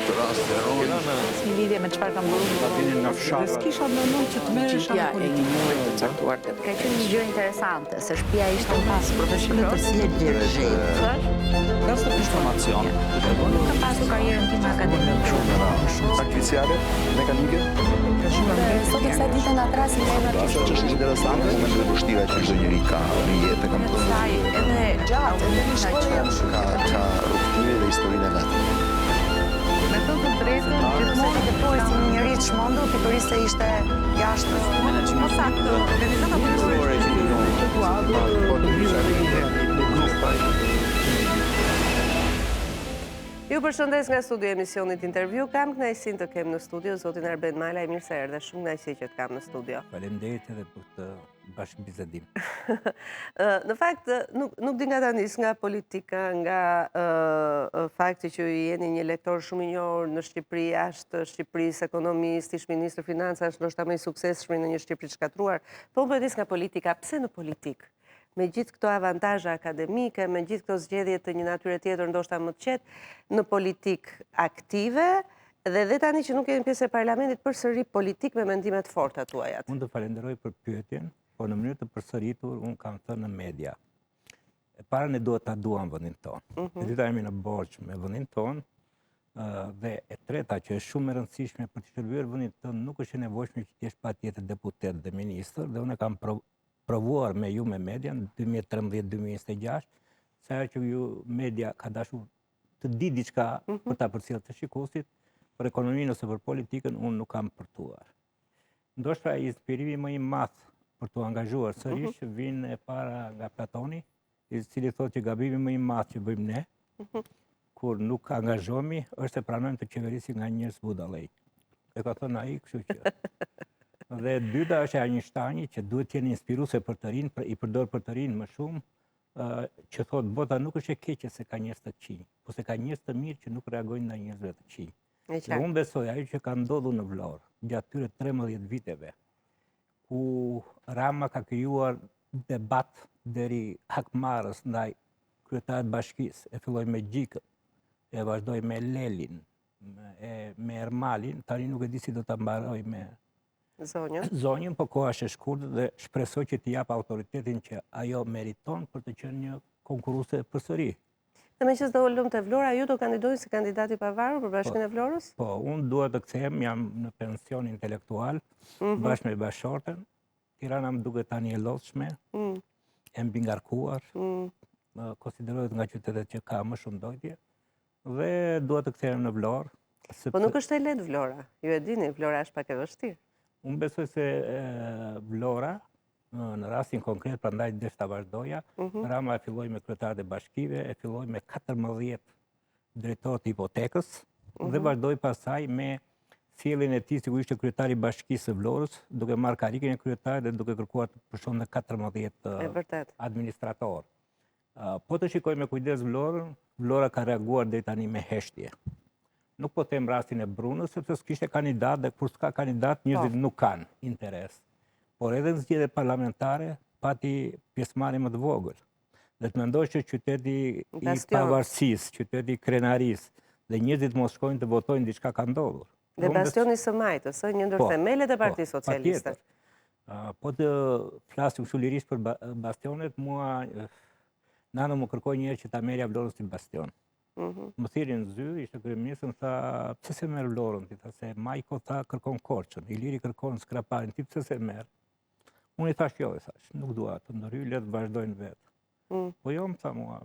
këtë rast heroin. Një lidhje me çfarë ka mburur. S'kisha mendon që të merresha Ja, e një muaj të caktuar. Ka qenë një gjë interesante, se shtëpia ishte pas profesionale të cilët dirigent. Rast të informacion. Nuk kam pasur karrierën time akademike. Artificiale, mekanike. Sot kësaj dite nga trasin e Është që është interesante, momentet e vështira që çdo njeri ka në jetë kam thënë. Saj edhe gjatë, edhe në shkollë Ka rrugtimin dhe historinë e vet. me të drejtën gjithmonë deployi si një njeri të çmendur, pikërisht se ishte jashtë. Po saktë, organizata kulturore Ju përshëndes nga studio e emisionit Intervju. Kam kënaqësinë të kem në studio zotin Arben Malaj. Mirë se erdhe, shumë kënaqësi që të kam në studio. Faleminderit edhe për këtë bashkëbisedim. Në fakt, nuk di nga ta nis nga politika, nga fakti që ju jeni një lektor shumë i njohur në Shqipëri, jashtë Shqipërisë, ekonomist, ish ministër financash, ndoshta më i suksesshëm në një Shqipëri të shkatruar. Po më nis nga politika, pse në politikë? Me gjithë këto avantazhe akademike, me gjithë këto zgjedhje të një natyre tjetër ndoshta më të qetë, në politikë aktive, dhe tani që nuk jeni pjesë e parlamentit, përsëri politikë me mendime të forta tuaja. Unë të falenderoj për pyetjen, por në mënyrë të përsëritur unë kam thënë në media. E para ne duhet ta duam vendin tonë. E dyta jemi në borxh me vendin tonë, dhe e treta që është shumë e rëndësishme për të shërbyer vendin tonë, nuk është e nevojshme që të jesh patjetër deputet dhe ministër, dhe unë kam provuar me ju me media në 2013-2026, se ajo që ju media ka dashur të di diçka për ta përcjellë të shikuesit, për ekonominë ose për politikën, unë nuk kam përtuar. Ndoshta inspirimi më i madh për të angazhuar sërish vjen e para nga Platoni, i cili thotë që gabimi më i madh që bëjmë ne, kur nuk angazhohemi, është të pranojmë të qeverisim nga njerëz budallëj. E ka thënë ai, kështu që dhe dyta është Einsteini që duhet të jeni inspiruese për të rinë, i përdor për të rinë më shumë, që thotë bota nuk është e keqe se ka njerëz të qinj, por se ka njerëz të mirë që nuk reagojnë ndaj njerëzve të qinj. Dhe unë besoj ajo që ka ndodhur në Vlorë gjatë këtyre 13 viteve, ku Rama ka krijuar debat deri hakmarrës ndaj kryetarit bashkisë, e filloi me Gjikën, e vazhdoi me Lelin, me Ermalin, tani nuk e di si do ta mbaroj me Zonjën, po koha është e shkurtër dhe shpresoj që t'i jap autoritetin që ajo meriton për të qenë një konkurruese përsëri. Dhe me që s'do ulëm të Vlora, ju do kandidojnë si kandidat i pavarur për Bashkinë e Vlorës? Po, unë duhet të kthehem, jam në pension intelektual, bashkë me bashorten. Tirana më duket tani e lodhshme, e mbi ngarkuar, konsiderohet nga qytetet që ka më shumë dojtje, dhe duhet të kthehem në Vlorë. Po nuk është e lehtë Vlora, ju e dini, Vlora është pak e vështirë. Unë besoj se Vlora, në rastin konkret, prandaj desh ta vazhdoja, Rama e filloi me kryetarët e bashkive, e filloi me 14 drejtorë të hipotekës, dhe vazhdoi pasaj me sjelljen e tij sikur ishte kryetari i bashkisë së Vlorës, duke marrë karikën e kryetarit dhe duke kërkuar të përshonte 14 administratorë. Po të shikoj me kujdes Vlorën, Vlora ka reaguar deri tani me heshtje. Nuk po them rastin e Brunës, sepse s'kishte kandidat dhe kur s'ka kandidat, njerëzit nuk kanë interes. Por edhe në zgjedhjet parlamentare pati pjesëmarrje më të vogël. Dhe të mendosh që qyteti i pavarësisë, qyteti i krenarisë, dhe njerëzit mos shkojnë të votojnë diçka ka ndodhur. Dhe bastioni së majtës, një ndër themelet e Partisë Socialiste. Po të flasim kështu lirisht për bastionet, mua nana më kërkoi një herë që ta merrja Vlorën si bastion. Më thiri në zy, ishte kryeministër, më tha, pse se merr Vlorën? Ti tha se Majko tha kërkon Korçën, Iliri kërkon Skraparin, ti pse se merr? Unë i thash jo, nuk dua të ndërhyj, le të vazhdojnë vetë. Po jo, më tha mua,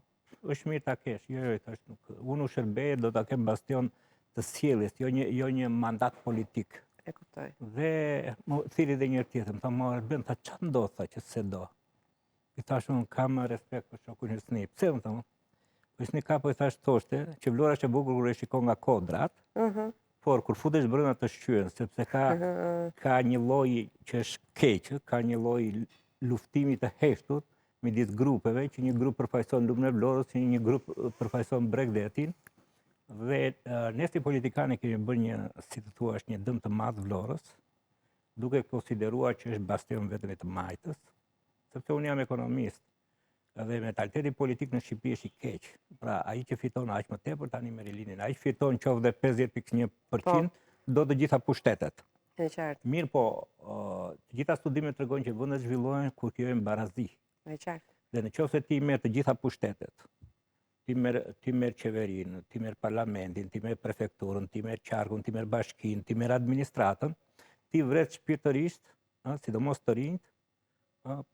është mirë ta kesh, jo, i thash nuk. Unë u shërbej, do ta kem bastion të sjelljes, jo një mandat politik. E kuptoj. Dhe më thiri dhe një herë tjetër, më tha, "Ma Arben, tha çfarë ndodh, tha që se do?" I thash unë kam respekt për shokun Hysni. Pse më tha? Hysni ka po i thash thoshte që Vlora është e bukur kur e shikon nga kodrat, por kur futesh brenda të shqyen, sepse ka një lloj që është keq, ka një lloj luftimi të heshtur midis grupeve, që një grup përfaqëson lumën e Vlorës, që një grup përfaqëson Bregdetin, dhe ne si politikanë kemi bërë një, si të thua, është një dëm të madh Vlorës, duke konsideruar që është bastion vetëm i të majtës, sepse unë jam ekonomist. Dhe mentaliteti politik në Shqipëri është i keq. Pra, ai që fiton aq më tepër tani me Rilinin, ai që fiton qoftë 50.1%, do të gjitha pushtetet. E qartë. Mirë po, të gjitha studimet tregojnë që vendet zhvillohen kur krijojnë barazi. E qartë. Dhe në qoftë se ti merr të gjitha pushtetet, ti merr qeverinë, ti merr parlamentin, ti merr prefekturën, ti merr qarkun, ti merr bashkinë, ti merr administratën, ti vret shpirtërisht, sidomos të rinjt,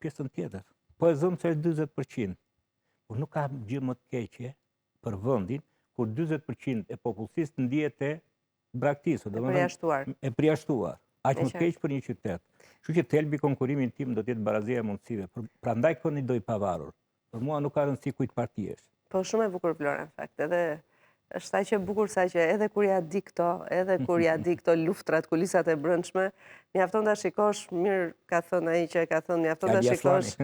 pjesën tjetër. Po e zëmë se është 40%. Por nuk ka gjë më të keqe për vendin kur 40% e popullsisë ndihet e braktisur, e përjashtuar. Aq më keq për një qytet. Kështu që thelbi konkurimin tim do të jetë barazia e mundësive. Prandaj kandidoj pavarur. Për mua nuk ka rëndësi kujt parti është. Po shumë e bukur Vlora në fakt. Edhe është sa që e bukur sa që edhe kur ja di këto, edhe kur ja di këto luftrat, kulisat e brendshme, mjafton ta shikosh, mirë ka thënë ai që ka thënë, mjafton ta shikosh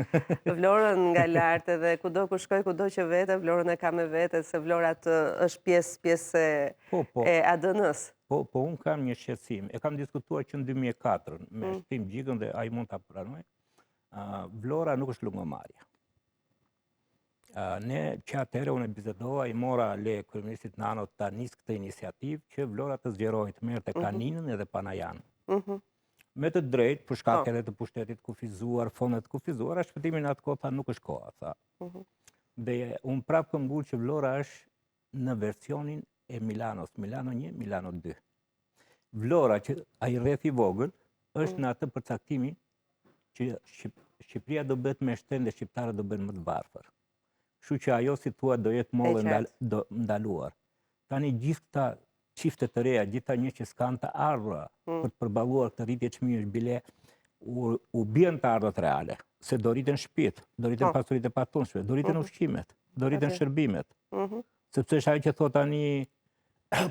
Vlorën nga lart edhe kudo ku shkoj, kudo që vete, Vlorën e ka me vete, se Vlora është pjesë e ADN-s. Po, unë kam një shqetësim. E kam diskutuar që në 2004 me Shtim Gjikën dhe ai mund ta pranoj. Vlora nuk është lungëmarrje. Ne që atëherë unë e bisedova, i mora le kryeministrit Nano ta nis këtë iniciativë që Vlora të zgjerohet të merrte Kaninën edhe Panajan. Me të drejtë, për shkak edhe të pushtetit kufizuar, fondet kufizuara, shpëtimi në atë kohë tha nuk është koha, tha. Dhe unë prapë këmbul që Vlora është në versionin e Milanos, Milano 1, Milano 2. Vlora, që ai rreth i vogël, është në atë përcaktimin që Shqipëria do bëhet me shtende, shqiptarët do bëhen më të varfër. Kështu që ajo si thua do jetë mollë ndaluar. Tani gjithë këta çifte të reja, gjitha një që s'kan të ardhura për të përballuar këtë rritje çmimesh bile u bien të ardhurat reale, se do rriten shtëpitë, do rriten pasuritë e patunshme, do rriten ushqimet, do rriten shërbimet. Sepse është ajo që thot tani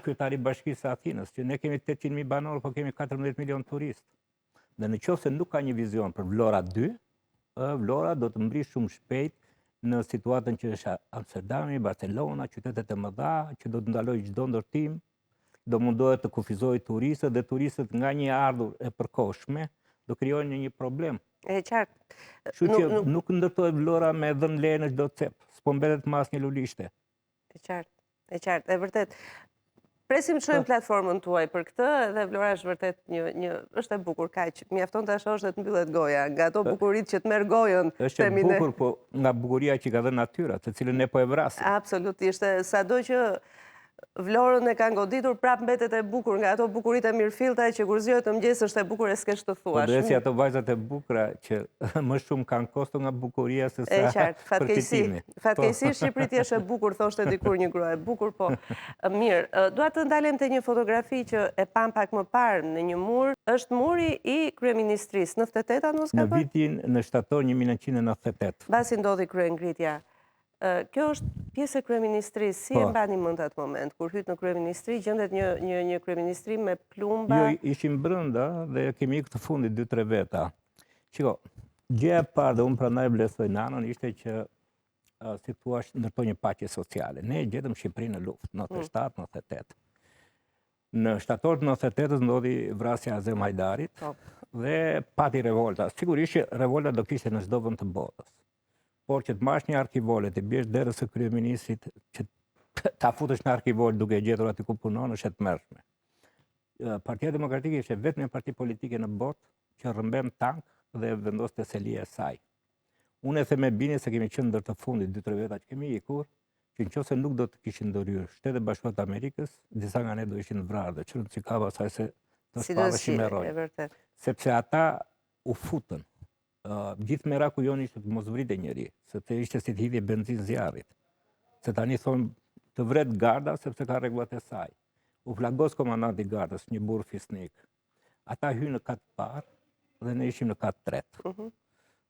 kryetari i Bashkisë së Athinës, që ne kemi 800.000 banorë, po kemi 14 milion turistë. Dhe në qoftë se nuk ka një vizion për Vlora 2, Vlora do të mbrish shumë shpejt në situatën që është Amsterdami, Barcelona, qytetet e mëdha, që do të ndalojë çdo ndërtim, do mundohet të kufizojë turistët dhe turistët nga një ardhur e përkohshme do krijojnë një problem. E qartë. Kështu që nuk ndërtohet Vlora me dhënë leje në çdo cep, s'po mbetet më asnjë lulishte. E qartë, e vërtet. Presim të shohim platformën tuaj për këtë, dhe Vlora është vërtet është e bukur, kaq. Mjafton ta shohësh dhe të mbyllet goja, nga ato bukuritë që të merr gojën. Është e bukur, po nga bukuria që ka dhënë natyra, të cilën ne po e vrasim. Absolutisht, sado që Vlorën e ka ngoditur, prap mbetet e bukur nga ato bukuritë e mirëfillta që kur zgjohet të mëngjes është e bukur e s'kesh të thuash. Po dresi ato vajzat e bukura që më shumë kanë kosto nga bukuria se sa përfitimi. Fatkeqësi Shqipëria është e bukur, thoshte dikur një grua e bukur, po mirë. Dua të ndalem te një fotografi që e pam pak më parë në një mur, është muri i kryeministrisë 98 mos ka në vitin në shtator 1998. Mbasi ndodhi kryengritja. Kjo është pjesë e kryeministrisë, si e mbani mend atë moment kur hyt në kryeministri, gjendet një kryeministri me plumba? Jo, ishim brenda dhe kemi ikë të fundit 2-3 veta. Shiko, gjëja e parë dhe unë prandaj vlerësoj Nanon ishte që si thua ndërtoi një paqe sociale. Ne gjetëm Shqipërinë në luftë 97-98. Në shtator 98 ndodhi vrasja e Azem Hajdarit dhe pati revolta. Sigurisht që revolta do kishte në çdo vend të botës. Por që të marrësh një arkivole, të bjesh derës së kryeministrit, që ta futesh në arkivole duke gjetur aty ku punon, është e tmerrshme. Partia Demokratike ishte vetëm një parti politike në botë që rrëmbem tank dhe vendoste selia e saj. Unë e them me bindje se kemi qenë ndër të fundit 2-3 veta që kemi ikur, që nëse nuk do të kishin ndërhyrë Shtetet Bashkuara të Amerikës, disa nga ne do ishin vrarë, dhe çrëndsi ka asaj se do shpalleshin me rrojë. Sepse ata u futën. Gjithë meraku jonë ishte të mos vrite njëri, sepse ishte si të hidhje benzin zjarrit. Se tani thonë të vret garda sepse ka rregullat e saj. U flagos komandanti i gardës, një burr fisnik. Ata hynë në kat parë dhe ne ishim në kat tretë.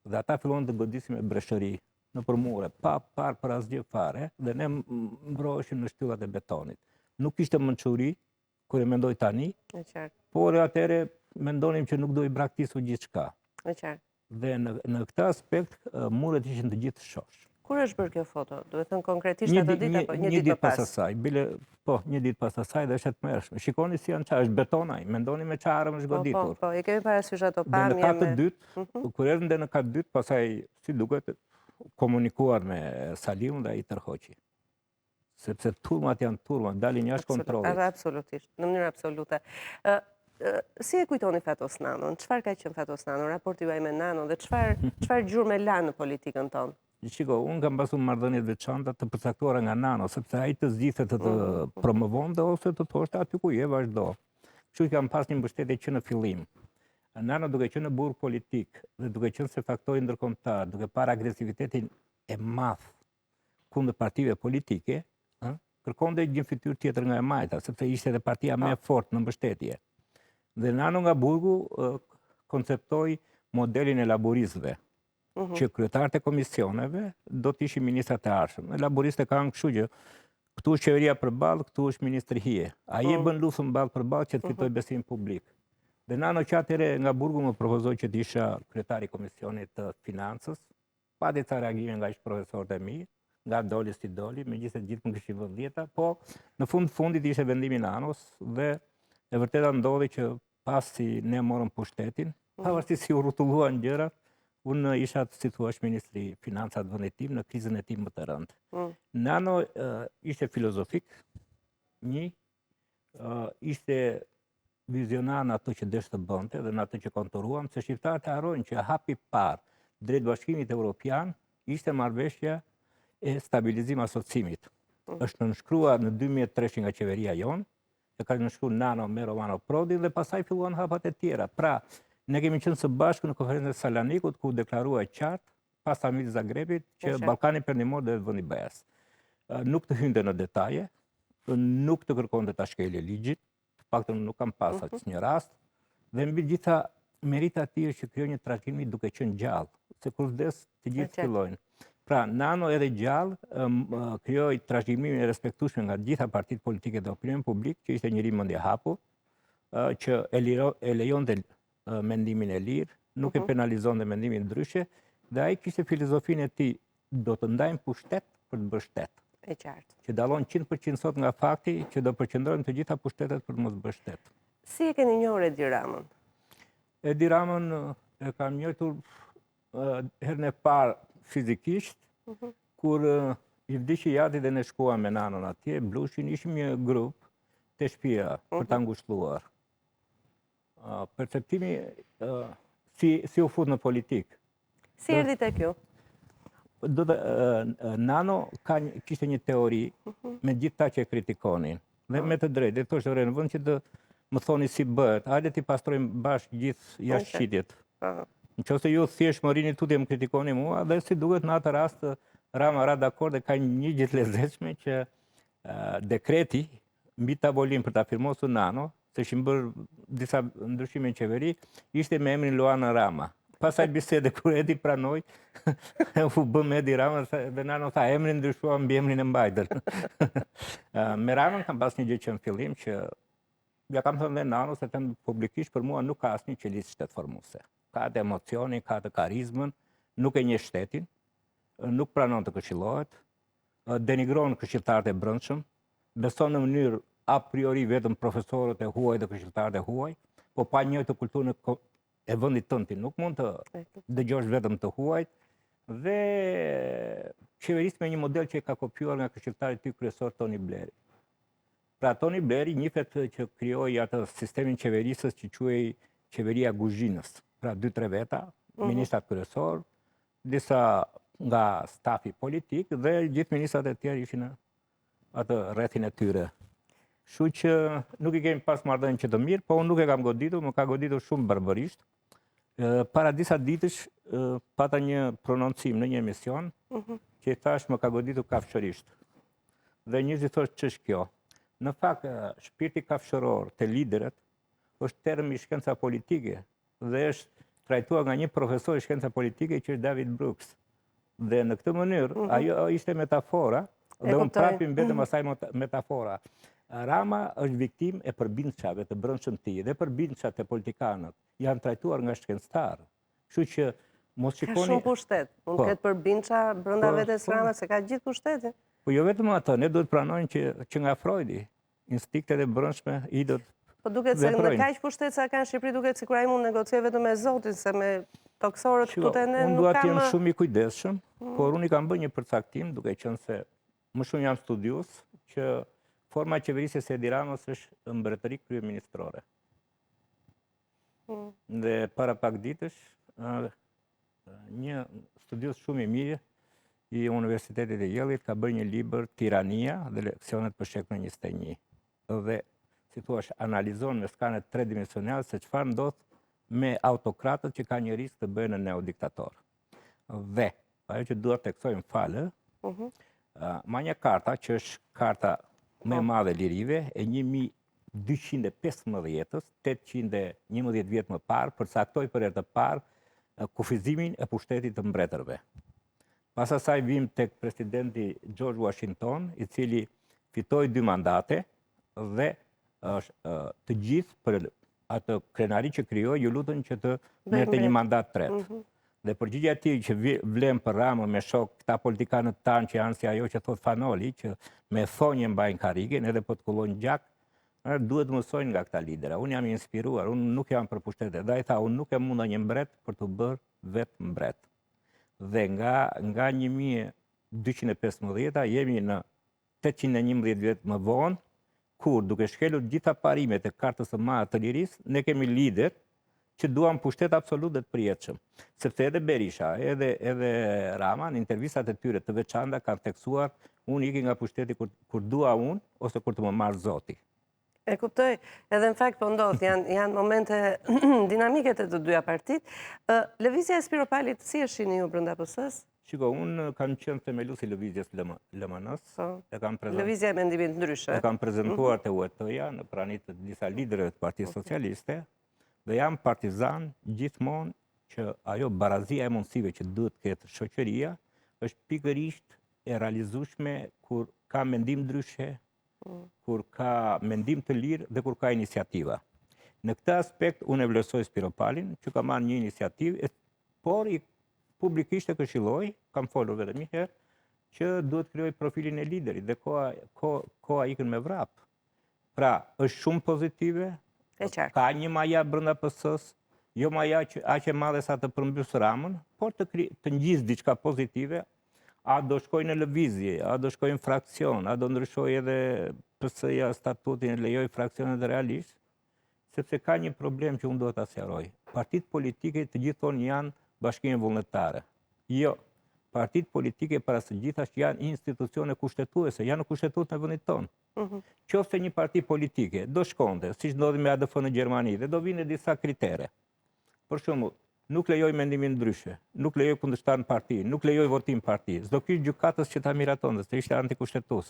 Dhe ata filluan të godisin me breshëri nëpër mure, pa parë për asgjë fare, dhe ne mbroheshim në shtyllat e betonit. Nuk ishte mençuri kur e mendoj tani, por atëherë mendonim që nuk do i braktisur gjithçka. Dhe në këtë aspekt, muret ishin të gjithë shosh. Kur është bërë kjo foto? Duhet thënë konkretisht ato ditë apo një ditë pas asaj? Po, një ditë pas asaj dhe është e tmerrshme. Shikoni si janë çfarë, është betonaj, mendoni me çfarë është goditur. Po, e kemi parasysh ato pamje. Dhe në katë dytë, kur erdhëm në katë dytë, pastaj si duket, komunikuar me Saliun dhe ai tërhoqi. Sepse turmat janë turma, dalin jashtë kontrollit. Absolutisht, në mënyrë absolute. Si e kujtoni Fatos Nanon? Çfarë ka qenë Fatos Nanon? Raporti juaj me Nanon dhe çfarë gjurmë la në politikën tonë? Shiko, unë kam pasur marrëdhënie të veçanta të përcaktuara nga Nano, sepse ai të zgjidhte të promovonte ose të thoshte aty ku je vazhdo. Kështu që kam pas një mbështetje që në fillim. Nano duke qenë në burg politik dhe duke qenë se faktori ndërkombëtar, duke parë agresivitetin e madh kundër partive politike, kërkonte një fytyrë tjetër nga e majta, sepse ishte edhe partia më e fortë në mbështetje. Dhe Nano nga burgu konceptoi modelin e laboristëve, që kryetarët e komisioneve do të ishin ministrat e ardhshëm. Laboristët kanë kështu që këtu është qeveria përballë, këtu është ministri hije. Ai e bën luftën ballë përballë që të fitoj besimin publik. Dhe Nano që atëre nga burgu më propozoi që të isha kryetari i komisionit të financës, pa disa reagime nga ish profesorët e mi, nga doli si doli, megjithëse gjithë më kishin vënë dieta, po në fundit ishte vendimi i Nanos dhe e vërteta ndodhi që pasi ne morëm pushtetin, pavarësisht si u rrotulluan gjërat, unë isha, si thua, ministri financat vendit tim në krizën e tim më të rëndë. Nano ishte filozofik, ishte vizionar në ato që desh të bënte dhe në ato që konturuam, se shqiptarët e harrojnë që hapi parë drejt Bashkimit Evropian ishte marrëveshja e stabilizim asocimit. Është nënshkruar në 2003 nga qeveria jonë, e ka nënshkruar Nano me Romano Prodi dhe pastaj filluan hapat e tjera. Pra, ne kemi qenë së bashku në konferencën e Salonikut ku deklarua qartë pas samitit Zagrebit që Ballkani Perëndimor do të vendi BE-s. Nuk të hynte në detaje, nuk të kërkonte ta shkelje ligjit, paktën nuk kam pas asnjë rast, dhe mbi gjitha merita e tij që krijoi një trashëgimi duke qenë gjallë, se kur vdes të gjithë fillojnë. Pra, Nano edhe gjallë krijoi trashëgimimin e respektueshëm nga gjitha partitë politike dhe opinioni publik, që ishte njëri mendje hapur, që e lejonte mendimin e lirë, nuk e penalizonte mendimin ndryshe, dhe ai kishte filozofinë e tij, do të ndajmë pushtet për të bërë shtet. E qartë. Që dallon 100% sot nga fakti që do përqendrohen të gjitha pushtetet për të mos bërë shtet. Si e keni njohur Edi Ramën? Edi Ramën e kam njohur herën e parë fizikisht, kur i vdiqi jati dhe ne shkuam me Nanon atje, Blushin, ishim një grup të shtëpia për ta ngushëlluar. Perceptimi si u fut në politikë. Si erdhi tek ju? Nano kishte një teori me gjithë ta që e kritikonin. Dhe me të drejtë, thoshte në vend që të më thoni si bëhet, hajde ti pastrojmë bashkë gjithë jashtëqitjet. Nëse ju thjesht më rini tutje më kritikoni mua, dhe si duket në atë rast Rama ra dakord dhe ka një gjë të lezetshme që dekreti mbi tavolinë për ta firmosur Nano, se ishin bërë disa ndryshime në qeveri, ishte me emrin Luana Rama. Pasaj bisede kur Edi pranoi, u bëm Edi Rama dhe Nano tha emrin ndryshua mbi emrin e mbajtër. Me Ramën kam pas një gjë që në fillim që ja kam thënë dhe Nano se them publikisht për mua nuk ka asnjë qelisë shtetformuese. Ka të emocioni, ka të karizmën, nuk e njeh shtetin, nuk pranon të këshillohet, denigron këshilltarët e brendshëm, beson në mënyrë a priori vetëm profesorët e huaj dhe këshilltarët e huaj, po pa njëjtë të kulturën e vendit tënd, nuk mund të dëgjosh vetëm të huajt, dhe qeveris me një model që e ka kopjuar nga këshilltari i tij kryesor Tony Blairi. Pra Tony Blairi njihet që krijoi atë sistemin qeverisës që quhej qeveria Guzhinës. Pra 2-3 veta, ministrat kryesor, disa nga stafi politik dhe gjithë ministrat e tjerë ishin në atë rrethin e tyre. Kështu që nuk i kemi pas marrëdhënie që të mirë, po unë nuk e kam goditur, më ka goditur shumë barbarisht. Para disa ditësh pata një prononcim në një emision që i thash më ka goditur kafshërisht. Dhe njerëzit thoshte ç'është kjo. Në fakt, shpirti kafshëror të liderët është term i shkenca politike dhe është trajtuar nga një profesor i shkenca politike që është David Brooks. Dhe në këtë mënyrë, ajo ishte metafora, dhe unë prapim vetëm asaj metafora. Rama është viktim e përbindshave të brendshëm të tij dhe përbindshat e politikanët janë trajtuar nga shkencëtarë. Kështu që mos shikoni. Ka shumë pushtet. Mund të ketë përbindsha brenda vetes Ramës, se ka gjithë pushtetin. Po jo vetëm ato, ne duhet pranojmë që nga Freudi, instinktet e brendshme i do të Po duket se në kaq pushtet sa kanë Shqipëri, duket sikur ai mund negocioj vetëm me Zotin, se me tokësorët këtu te ne unë nuk dua të kam. jem shumë i kujdesshëm, por unë i kam bërë një përcaktim, duke qenë se më shumë jam studius, që forma e qeverisjes së Edi Ramës është mbretëri kryeministrore. Dhe para pak ditësh, një studius shumë i mirë i Universitetit e Jellit ka bërë një libër Tirania dhe leksionet për shekulin 21. Dhe si thua, analizon me skanë tredimensionale se çfarë ndodh me autokratët që kanë një risk të bëhen në neodiktator. Dhe ajo që dua të theksoj, më falë, Magna Carta, që është karta më e madhe e lirive, e 1215-ës, 811 vjet më parë, përcaktoi për herë të parë kufizimin e pushtetit të mbretërve. Pas asaj vim tek presidenti George Washington, i cili fitoi 2 mandate dhe të gjithë për atë krenari që krijoi ju lutën që të merrte një mandat tretë. Dhe përgjigjja e tij që vlen për Ramën me shok këta politikanët tanë që janë si ajo që thot Fanoli, që me thonje mbajnë karrigen edhe po të kullojnë gjak, duhet të mësojnë nga këta lidera. Unë jam i inspiruar, unë nuk jam për pushtetet. Dhe ai tha, unë nuk e munda një mbret për të bërë vetë mbret. Dhe nga 1215 jemi në 811 vjet më vonë, kur duke shkelur gjitha parimet e kartës së madhe të lirisë, ne kemi lider që duan pushtet absolut dhe të përjetshëm. Sepse edhe Berisha, edhe Rama, në intervistat e tyre të veçanta kanë theksuar, unë iki nga pushteti kur dua unë, ose kur të më marrë Zoti. E kuptoj, edhe në fakt po ndodh, janë momente dinamike të dyja partit. Lëvizja e Spiropalit, si e shihni ju brenda PS-s? Shiko, unë kam qenë themelues i lëvizjes LMN-s. Lëvizja e mendimit ndryshe. E kam prezantuar te UET-ja në praninë të disa liderëve të Partisë Socialiste dhe jam partizan gjithmonë që ajo barazia e mundësive që duhet të ketë shoqëria është pikërisht e realizueshme kur ka mendim ndryshe, kur ka mendim të lirë dhe kur ka iniciativa. Në këtë aspekt unë e vlerësoj Spiropalin që ka marrë një iniciativë, por i publikisht e këshilloj, kam folur vetëm një herë, që duhet krijoj profilin e liderit dhe koha ikën me vrap. Pra, është shumë pozitive, ka një maja brenda PS-s, jo maja që aq e madhe sa të përmbys Ramën, por të ngjisë diçka pozitive, a do shkoj në lëvizje, a do shkoj në fraksion, a do ndryshoj edhe PS-ja statutin e lejoj fraksionet realisht, sepse ka një problem që unë do ta sqaroj. Partitë politike të gjithon janë bashkime vullnetare. Jo, partitë politike para së gjithashtu janë institucione kushtetuese, janë kushtetuar në vendin tonë. Qoftë një parti politike do shkonte, siç ndodhi me ADF në Gjermani, dhe do vinë disa kritere. Për shembull, nuk lejoj mendimin ndryshe, nuk lejoj kundërshtar në parti, nuk lejoj votim parti. S'do kish gjykatës që ta miratonte, se ishte antikushtetues.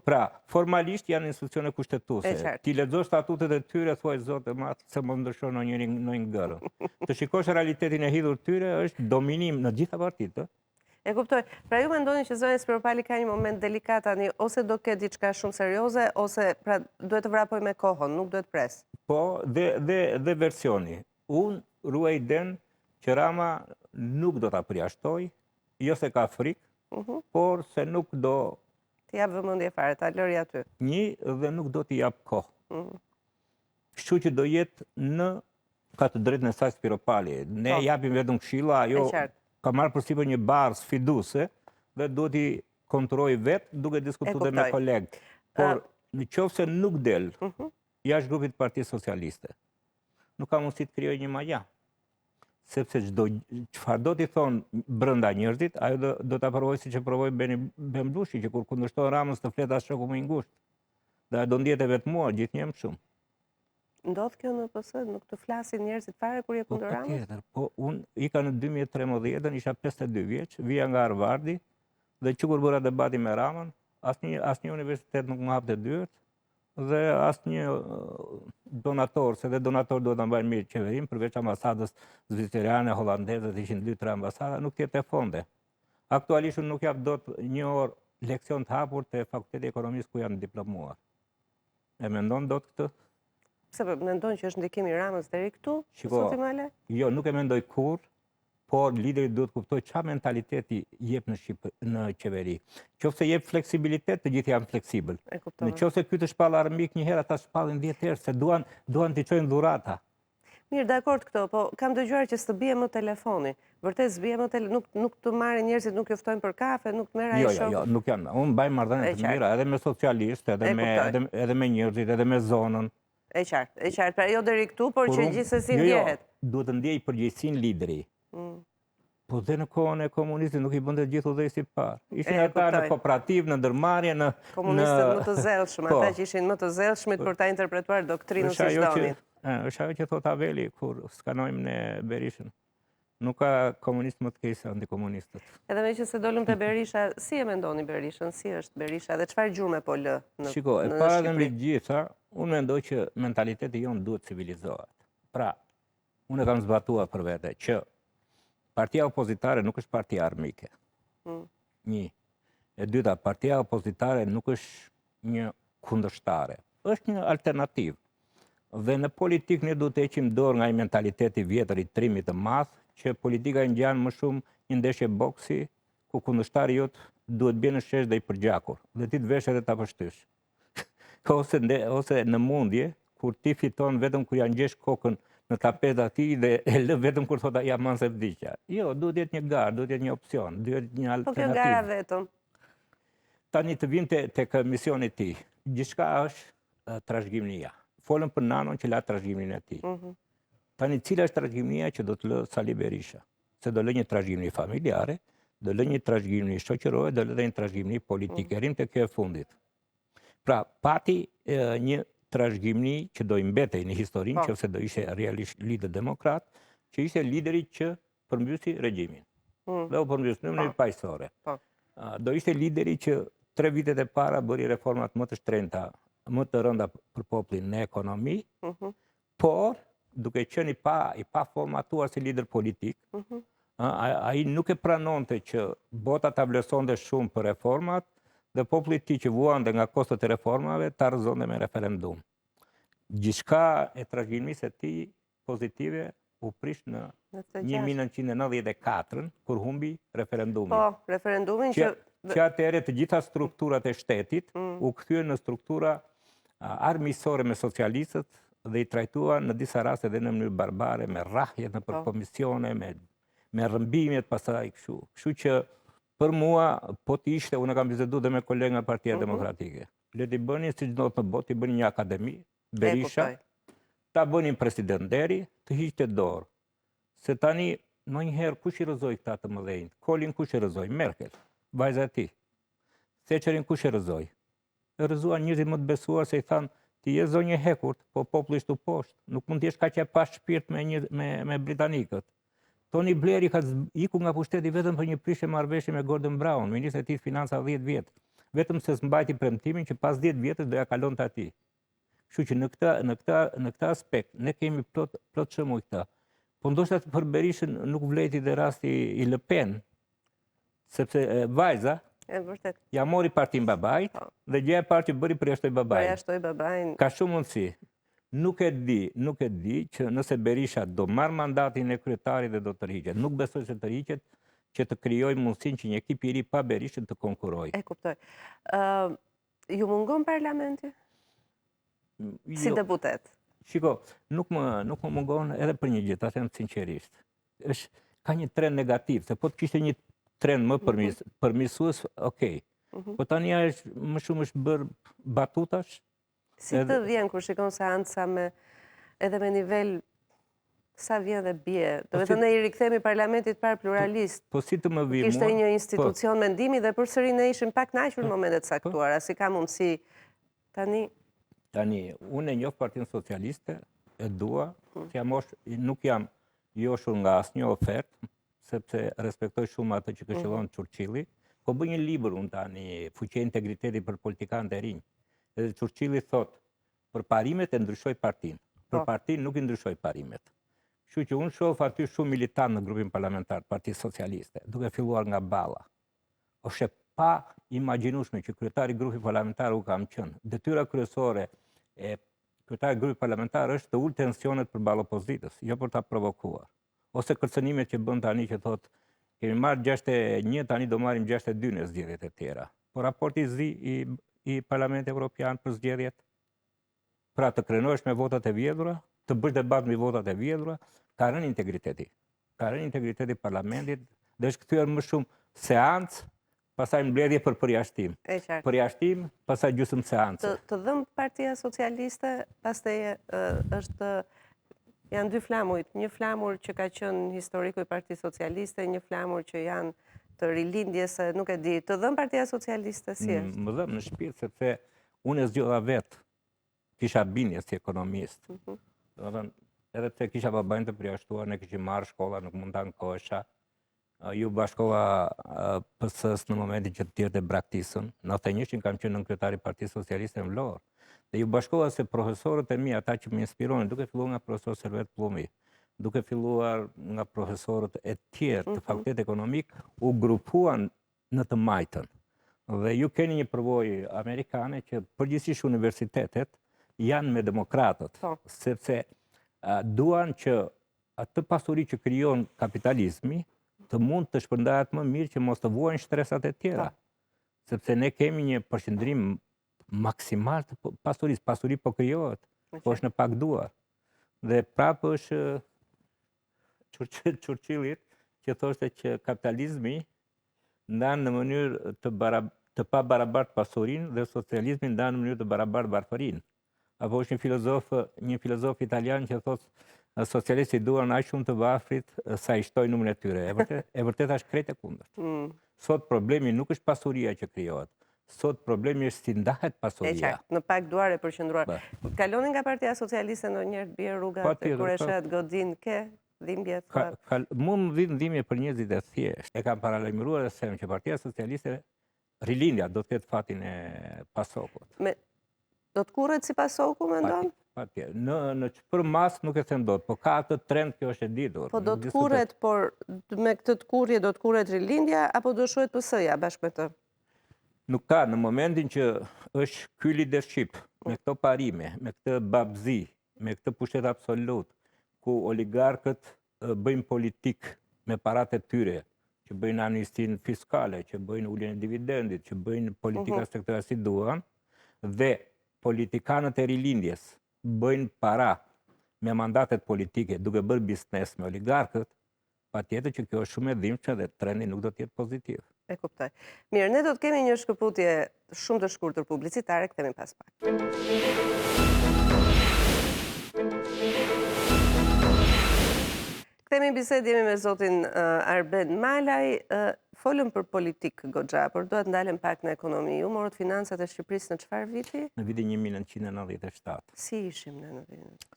Pra, formalisht janë institucione kushtetuese. Ti lexosh statutet e tyre, thuaj Zotë mat, se më ndryshon në një gërë. Të shikosh realitetin e hidhur tyre është dominim në gjitha partitë. E kuptoj. Pra ju mendoni që zonja Spiropali ka një moment delikat tani, ose do ketë diçka shumë serioze, ose pra duhet të vrapoj me kohën, nuk duhet pres. Po, dhe versioni. Unë ruaj den që Rama nuk do ta përjashtoj, jo se ka frikë, por se nuk do të jap vëmendje fare, ta lëri aty. Dhe nuk do t'i jap kohë. Kështu që do jetë ka të drejtën e saj Spiropali. Ne japim vetëm këshilla, ajo ka marrë përsipër një barë sfiduese dhe duhet i kontrolloj vetë duke diskutuar me kolegë. Por në qoftë se nuk del jashtë grupit të Partisë Socialiste, nuk ka mundësi të krijojë një maja. Sepse çfarë do t'i thonë brenda njerëzit, ajo do ta provojë siç e provoi Bembushi, që kur kundërshton Ramës të fletë as shoku më i ngushtë. Dhe do ndihet e vetmuar gjithnjë më shumë. Ndodh kjo në PS, nuk të flasin njerëzit fare kur je kundër Ramës? Po unë ika në 2013, isha 52 vjeç, vija nga Harvardi dhe që kur bëra debati me Ramën, asnjë universitet nuk më hapte dyert dhe asnjë donator, se dhe donator duhet ta mbajnë mirë qeverin, përveç ambasadës zvicerane, hollandeze, të ishin 2-3 ambasada, nuk tjetë e fonde. Aktualisht unë nuk jap dot një orë leksion të hapur te Fakulteti i Ekonomisë ku jam diplomuar. E mendon dot këtë? Pse mendon që është ndikimi i Ramës deri këtu? Jo, nuk e mendoj kurrë, por lideri duhet kuptoj çfarë mentaliteti jep në qeveri. Qofse jep fleksibilitet, të gjithë janë fleksibël. Në qofse ky të shpall armik një herë, ata shpallin 10 herë se duan t'i çojnë dhurata. Mirë, dakord këto, po kam dëgjuar që s'të bie më telefoni. Vërtet s'bie më nuk të marrin njerëzit, nuk ju ftojnë për kafe, nuk merr ai shok. Jo, nuk janë. Unë mbaj marrëdhënie të mira edhe me socialistë, edhe me njerëzit, edhe me zonën. E qartë, pra jo deri këtu, por që gjithsesi ndjehet. Duhet të ndjej përgjegjësinë lideri. Po dhe në kohën e komunistit nuk i bënte gjithë udhëheqësit parë. Ishin ata në kooperativ, në ndërmarrje, në... Komunistët më të zellshëm, ata që ishin më të zellshmit për ta interpretuar doktrinën si donin. Është ajo që thot Aveli, kur skanojmë në Berishën. Nuk ka komunist më të keq se antikomunistët. Edhe me që se dolëm te Berisha, si e mendoni Berishën? Si është Berisha dhe çfarë gjurmë po lë në Shqipëri? Shiko, e para dhe mbi gjitha, unë mendoj që mentaliteti jonë duhet civilizohet. Pra, unë e kam zbatuar për vete që partia opozitare nuk është partia armike. Një. E dyta, partia opozitare nuk është një kundërshtare. Është një alternativë. Dhe në politikë ne duhet të heqim dorë nga i mentaliteti vjetër i trimit të madh, që politika e ngjan më shumë një ndeshje boksi, ku kundërshtari jot duhet bie në shesh dhe i përgjakur, dhe ti të vesh edhe ta përshtysh. Ose në mundje, kur ti fiton vetëm kur ja ngjesh kokën në tapet atij dhe e lë vetëm kur thotë ja man se vdiqja. Jo, duhet jetë një garë, duhet jetë një opsion, duhet jetë një alternativë. Po kjo gara vetëm. Tani të vim tek misioni i tij. Gjithçka është trashëgimia. Folën për nanon që la trashëgimin e tij. Tani cila është trashëgimia që do të lë Sali Berisha? Se do lë një trashëgimi familjare, do lë një trashëgimi shoqërore, do lë dhe një trashëgimi politike. Rim te kjo e fundit. Pra, pati një trashëgimi që do i mbetej në historinë, nëse do ishte realisht lider demokrat, që ishte lideri që përmbysi regjimin. Dhe u përmbys në mënyrë paqësore. Do ishte lideri që 3 vitet e para bëri reformat më të shtrenjta, më të rënda për popullin në ekonomi, por duke qenë i pa formatuar si lider politik, ai nuk e pranonte që bota ta vlerësonte shumë për reformat dhe populli i tij që vuante nga kostot e reformave ta rrëzonte me referendum. Gjithçka e trashëgimisë së tij pozitive u prish në 1994, kur humbi referendumin. Po, referendumin që atëherë të gjitha strukturat e shtetit u kthyen në struktura armiqësore me socialistët dhe i trajtuan në disa raste edhe në mënyrë barbare, me rrahje në përkomisione, me rrëmbimet pasaj kështu. Kështu që për mua, po të ishte, unë kam biseduar dhe me kolegë nga Partia Demokratike. Le t'i bënin siç do të botë, t'i bënin një akademi, Berisha, ta bënin president deri, të hiqte dorë. Se tani, ndonjëherë kush i rrëzoi këta të mëdhenj? Kolin kush e rrëzoi? Merkel, vajza e tij. Thatcherin kush e rrëzoi? E rrëzuan njerëzit më të besuar se i thanë ti je zonjë hekurt, po populli është poshtë. Nuk mund të jesh kaq e pa shpirt me britanikët. Tony Blair i ka ikur nga pushteti vetëm për një prishje marrëveshje me Gordon Brown, ministri i tij financa 10 vjet. Vetëm se s'mbajti premtimin që pas 10 vjetësh do ja kalonte atij. Kështu që në këtë aspekt ne kemi plot shembuj këta. Po ndoshta për Berishën nuk vleti dhe rasti i Le Pen, sepse vajza ja mori partin babait dhe gjëja e parë që bëri përjashtoi babain. Ka shumë mundësi. Nuk e di që nëse Berisha do marr mandatin e kryetarit dhe do të tërhiqet. Nuk besoj se tërhiqet, që të krijojë mundësinë që një ekip i ri pa Berishën të konkurrojë. E kuptoj. Ju mungon parlamenti? Si deputet? Shiko, nuk më mungon edhe për një gjë, ta them sinqerisht. Ka një trend negativ, se po të kishte një trend më përmirësues, okay. Po tani më shumë është bërë batutash. Si të vjen kur shikon seanca edhe me nivel sa vjen dhe bie? Do të thënë ne i rikthemi parlamentit par pluralist. Po si të më vi mua? Kishte një institucion mendimi dhe përsëri ne ishim pak kënaqur në momentet caktuara, si ka mundësi tani? Tani, unë e njoh Partinë Socialiste, e dua, nuk jam joshur nga asnjë ofertë, sepse respektoj shumë atë që këshillon Churchilli, po bëj një libër unë tani, Fuqia e Integriteti për politikanët e rinj. Edhe Churchilli thot, për parimet e ndryshoj partinë, për partinë nuk i ndryshoj parimet. Kështu që unë shoh aty shumë militant në grupin parlamentar të Partisë Socialiste, duke filluar nga Balla. Është pa imagjinueshme që kryetari i grupit parlamentar u kam qenë. Detyra kryesore e kryetarit të grupit parlamentar është të ulë tensionet përballë opozitës, jo për ta provokuar. Ose kërcënimet që bën tani që thotë kemi marrë 61, tani do marrim 62 në zgjedhjet e tjera. Po raporti i Parlamentit Evropian për zgjedhjet, pra të krenohesh me votat e vjedhura, të bësh debat me votat e vjedhura, ka rënë integriteti. Ka rënë integriteti i Parlamentit dhe është kthyer më shumë seancë, pastaj mbledhje për përjashtim. Përjashtim, pastaj gjysmë seancë. Të dhëmë Partia Socialiste, pastaj janë dy flamurit. Një flamur që ka qenë historiku i Partisë Socialiste, një flamur që janë të rilindjes, nuk e di. Të dhëmë Partia Socialiste si është? Më dhëmë në shpirt, sepse unë e zgjodha vetë, kisha bindje si ekonomist. Edhe pse kisha babajnë të përjashtuar, ne kishim marrë shkolla, nuk mund të ankohesha. Ju bashkova PS-s në momentin që të tjerët e braktisën. Në 91 kam qenë nënkryetari Partisë Socialiste në Vlorë. Dhe ju bashkova se profesorët e mi, ata që më inspironin, duke filluar nga profesor Servet Plumi, duke filluar nga profesorët e tjerë të fakultetit ekonomik, u grupuan në të majtën. Dhe ju keni një përvojë amerikane që përgjithsisht universitetet janë me demokratët, sepse duan që atë pasuri që krijon kapitalizmi të mund të shpërndahet më mirë që mos të vuajnë shtresat e tjera. Sepse ne kemi një përqendrim maksimal të pasurisë. Pasuri po krijohet, po është në pak duar. Dhe prapë është Churchillit që thoshte që kapitalizmi ndan në mënyrë të pa barabartë pasurinë dhe socializmi ndan në mënyrë të barabartë varfërinë. Apo është një filozof italian që thotë socialistët duan aq shumë të varfrit sa i shtojnë numrin e tyre. E vërtet është krejt e kundërt. Sot problemi nuk është pasuria që krijohet. Sot problemi është si ndahet pasuria. Në pak duar e përqendruar. Kalonin nga Partia Socialiste ndonjëherë bie rrugat kur e shet godin ke dhimbje? Mund më vinë dhimbje për njerëzit e thjeshtë. E kam paralajmëruar se që Partia Socialiste rilindja do të ketë fatin e pasokut. Do të kurret si pasoku, mendon? Në për mas nuk e them dot, po ka atë trend, kjo është e ditur. Po do të kurret, por me këtë të kurrje do të kurret rilindja apo do shohet PS-ja bashkë me të? Nuk ka, në momentin që është ky leadership, me këto parime, me këtë babzi, me këtë pushtet absolut, ku oligarkët bëjnë politik me parat e tyre, që bëjnë amnistin fiskale, që bëjnë uljen e dividendit, që bëjnë politika se këtëra si duan, dhe politikanët e rilindjes bëjnë para me mandatet politike duke bërë biznes me oligarkët, patjetër që kjo është shumë e dhimbshme dhe trendi nuk do të jetë pozitiv. E kuptoj. Mirë, ne do të kemi një shkëputje shumë të shkurtër publicitare, kthehemi pas pak. Kthehemi bisedë, jemi me zotin Arben Malaj. Folëm për politikë goxha, por duhet ndalem pak në ekonomi. Ju morët financat e Shqipërisë në çfarë viti? Në vitin 1997. Si ishim në 1997?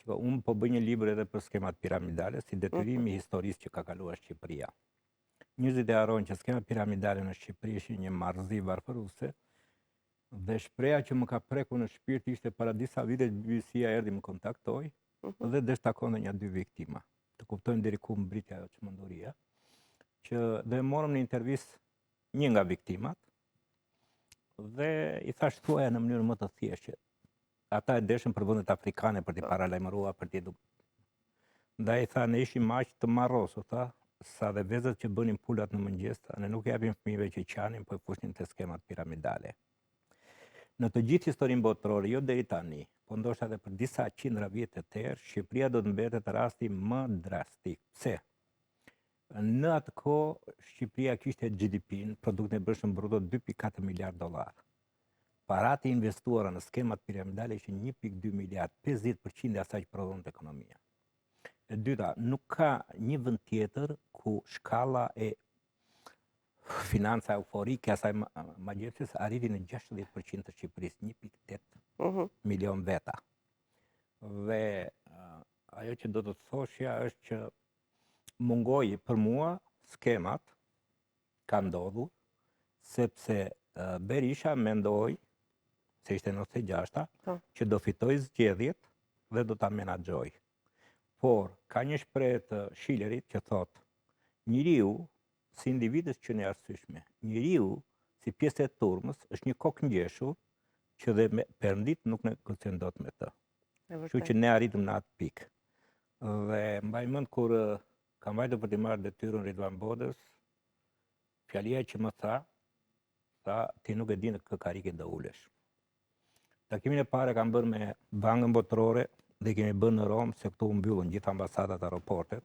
Unë po bëj një libër edhe për skemat piramidale, si detyrimi historisë që ka kaluar Shqipëria. Njerëzit e harrojnë që skemat piramidale në Shqipëri ishin një marrëzi varfëruse, dhe shpreha që më ka prekur në shpirt ishte para disa vite BBC-ja erdhi më kontaktoi dhe deshtakonte një 2 viktima. Të kuptojmë deri ku mbriti ajo çmenduria, që dhe morëm në intervistë një nga viktimat dhe i thash thuaja në mënyrë më të thjeshtë. Ata e deshën për vendet afrikane për t'i paralajmëruar, për t'i Ndaj tha, ne ishim aq të marrosur, tha, sa dhe vezët që bënin pulat në mëngjes, ne nuk japim fëmijëve që qanin, po e fushnin te skemat piramidale. Në të gjithë historinë botërore, jo deri tani, po ndoshta edhe për disa qindra vjet të tjerë, Shqipëria do të mbetet rasti më drastik. Pse? Në atë kohë Shqipëria kishte GDP-n, produktin e brendshëm bruto, 2.4 miliard dollar. Paratë investuara në skemat piramidale ishin 1.2 miliard, 50% e asaj që prodhonte ekonomia. E dyta, nuk ka një vend tjetër ku shkalla e financa euforike asaj magjepses arriti në 60% të Shqipërisë, 1.8 milion veta. Dhe ajo që do të thoshja është që mungoi për mua skemat ka ndodhur, sepse Berisha mendoi se ishte 96-ta, që do fitoj zgjedhjet dhe do ta menaxhoj. Por ka një shprehje të Schillerit që thotë, njeriu si individ është qenë e arsyeshme. Njeriu si pjesë e turmës është një kokë ngjeshur që dhe perëndit nuk negocion dot me të. Kështu që ne arritëm në atë pikë. Dhe mbaj mend kur kam vajtur për t'i marrë detyrën Ridvan Bodës, fjalia që më tha, ti nuk e di në kë karike do ulesh. Takimin e parë kam bërë me Bankën Botërore dhe kemi bërë në Rom, se këtu u mbyllën gjithë ambasadat, aeroportet.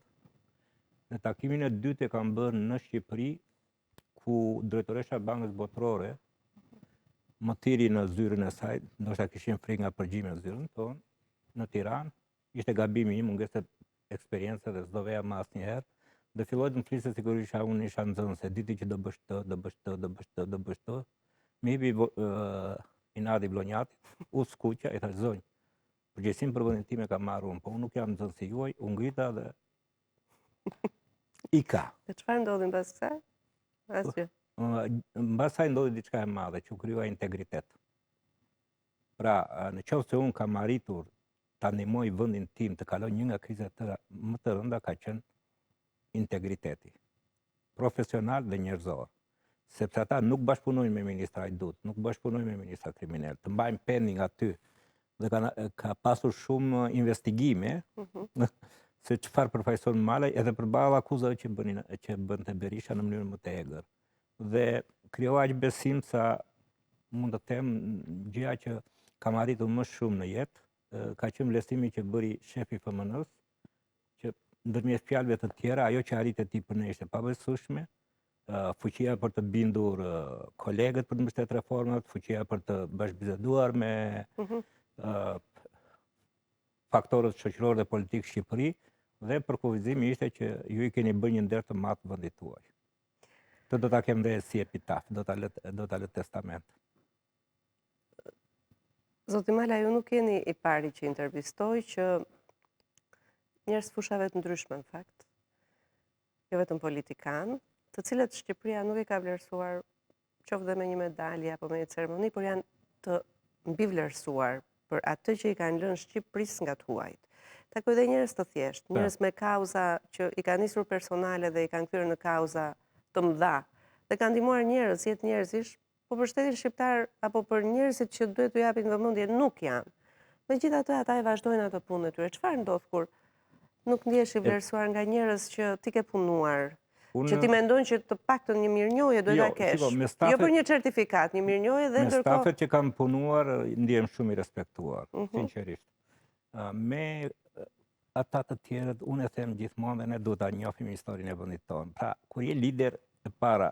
Në takimin e dytë e kam bërë në Shqipëri, ku drejtoresha e Bankës Botërore më thiri në zyrën e saj, ndoshta kishim frikë nga përgjimi në zyrën tonë, në Tiranë, ishte gabimi im, mungesë eksperiencë dhe s'do veja më asnjëherë, dhe filloi të më flisë sigurisht unë isha nxënëse, diti që do bësh të, më hipi Inadi Blonjati, u skuqja, i thash zonjë, përgjegjësinë për vendin tim e kam marrë unë, po unë nuk jam nxënës si juaj, u ngrita dhe ika. Dhe çfarë ndodhi mbas kësaj? Asgjë. Mbas saj ndodhi diçka e madhe, që u krijua integritet. Pra, në qoftë se unë kam arritur ta ndihmoj vendin tim të kaloj një nga krizat më të rënda, ka qenë integriteti, profesional dhe njerëzor. Sepse ata nuk bashkëpunojnë me ministra Hajdut, nuk bashkëpunojnë me ministra kriminal, të mbajnë pending aty dhe ka pasur shumë investigime se çfarë përfaqëson Malaj edhe përballë akuzave që bënte Berisha në mënyrë më të egër. Dhe krijova aq besim sa mund të them gjëja që kam arritur më shumë në jetë, ka qenë vlerësimi që bëri shefi FMN-s, që ndërmjet fjalëve të tjera, ajo që arritet ti për ne ishte pabesueshme, fuqia për të bindur kolegët për të mbështetur reformat, fuqia për të bashkëbiseduar me faktorët shoqëror dhe politik Shqipëri, dhe përkufizimi ishte që ju i keni bërë një nder të madh vendit tuaj. Të do ta kem dhe si epitaf, do ta lë testament. Zoti Mala, ju nuk jeni i pari që intervistoj, që njerëz fushave të ndryshme në fakt, jo vetëm politikanë, të cilët Shqipëria nuk i ka vlerësuar qoftë dhe me një medalje apo me një ceremoni, por janë të mbivlerësuar për atë që i kanë lënë Shqipërisë nga të huajt. Takoj dhe njerëz të thjeshtë, njerëz me kauza që i kanë nisur personale dhe i kanë kthyer në kauza të mëdha, dhe kanë ndihmuar njerëz, jetë njerëzish, po për shtetin shqiptar apo për njerëzit që duhet t'u japin vëmendje nuk janë. Megjithatë ata e vazhdojnë atë punën e tyre. Çfarë ndodh kur nuk ndihesh i vlerësuar nga njerëz që ti ke punuar? Që ti mendojnë që të paktën një mirënjohje do ta kesh. Jo për një certifikat, një mirënjohje dhe ndërkohë. Me stafet që kam punuar, ndihem shumë i respektuar, sinqerisht. Me ata të tjerët, unë e them gjithmonë dhe ne duhet ta njohim historinë e vendit tonë. Pra, kur je lider e para,